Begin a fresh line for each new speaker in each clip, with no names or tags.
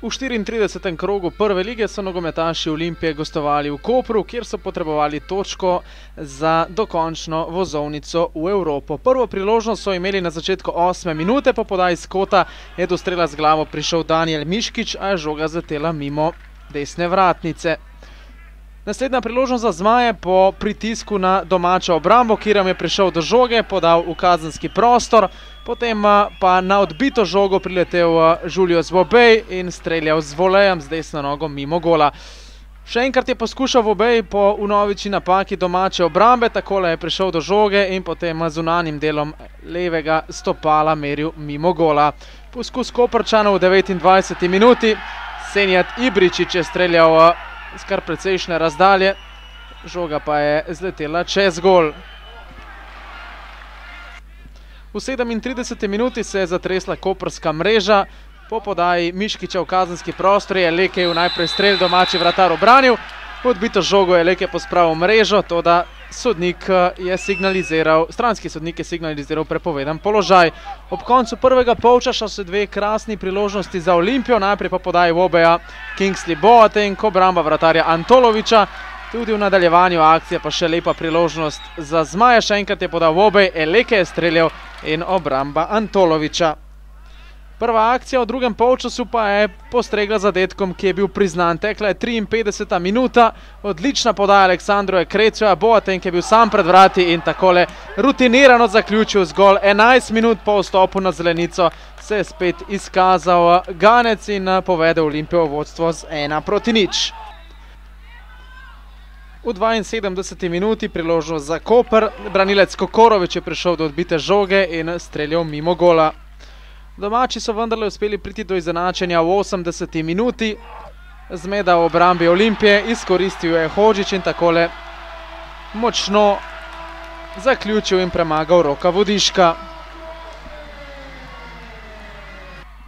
V 34. krogu prve lige so nogometaši Olimpije gostovali v Kopru, kjer so potrebovali točko za dokončno vozovnico v Evropo. Prvo priložnost so imeli na začetku 8. minute, po podaji s kota je do strela z glavo prišel Danijel Miškič, a je žoga zatela mimo desne vratnice. Naslednja priložnost za zmaje po pritisku na domačo obrambo, kjer je prišel do žoge, podal v kazenski prostor, potem pa na odbito žogo priletel Julius Vobej in streljal z volejem z desno nogo mimo gola. Še enkrat je poskušal Vobej po vnovični napaki domače obrambe, takole je prišel do žoge in potem zunanjim delom levega stopala meril mimo gola. Poskus Koprčanov v 29. minuti, Senijad Ibričić je streljal z kar precejšnje razdalje, žoga pa je zletela čez gol. V 37. minuti se je zatresla koprska mreža, po podaji Miškiča v kazenski prostor je Lekeju najprej strel domači vratar obranil, odbito žogo je Leke pospravil mrežo, toda stranski sodnik je signaliziral prepovedan položaj. Ob koncu prvega polčasa so dve krasni priložnosti za Olimpijo, najprej pa podaji Vobeja Kingsley Boateng, obramba vratarja Antoloviča, tudi v nadaljevanju akcije pa še lepa priložnost za zmaje, še enkrat je podal Vobej, Leke je streljal in obramba Antoloviča. Prva akcija v drugem polčasu pa je postregla zadetkom, ki je bil priznan. Tekla je 53. minuta, odlična podaja Aleksandroja Krecoja, Boateng je bil sam pred vrati in takole rutinirano zaključil zgolj 11 minut po vstopu na zelenico, se je spet izkazal ganec in povedel Olimpijo vodstvo z 1:0. V 72. minuti priložnost za Koper, branilec Kokorović je prišel do odbite žoge in streljal mimo gola. Domači so vendarle uspeli priti do izenačenja v 80. minuti. Zmeda v obrambi Olimpije, izkoristil je Hodžić in takole močno zaključil in premagal Roka Vodiška.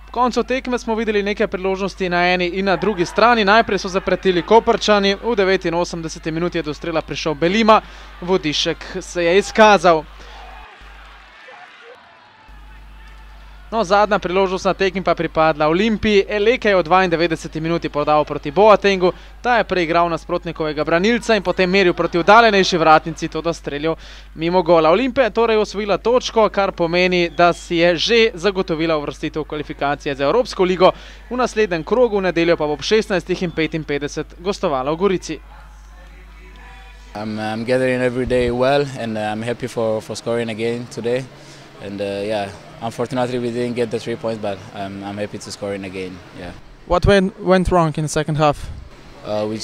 V koncu tekme smo videli nekaj priložnosti na eni in na drugi strani. Najprej so zapretili Koprčani, v 89. minuti je do strela prišel Belima, Vodišek se je izkazal. No, zadnja priložnost na tekmi pa pripadla Olimpiji. Leke je v 92. minuti podal proti Boatengu, ta je preigral nasprotnikovega branilca in potem meril proti udaljenejši vratnici, toda streljal mimo gola. Olimpija je torej osvojila točko, kar pomeni, da si je že zagotovila uvrstitev v kvalifikacije za Evropsko ligo. V naslednjem krogu v nedeljo pa bo ob 16:55 gostovala v Gorici.
I'm gathering every day well and I'm happy for scoring again today. And yeah, unfortunately we didn't get the 3 points, but I'm happy to score in again. Yeah.
What went wrong in the second half?
We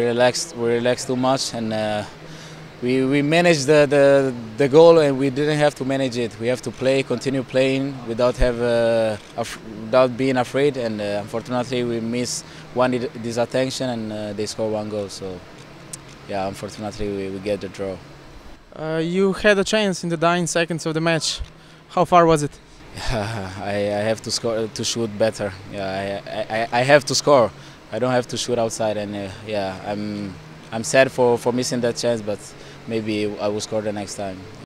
relaxed too much, and we managed the goal, and we didn't have to manage it. We have to continue playing without being afraid. And unfortunately we missed one disattention, and they scored one goal. So yeah, unfortunately we get the draw.
You had a chance in the dying seconds of the match. How far was it?
I have to shoot better. Yeah, I have to score. I don't have to shoot outside, and yeah, I'm sad for missing that chance, but maybe I will score the next time.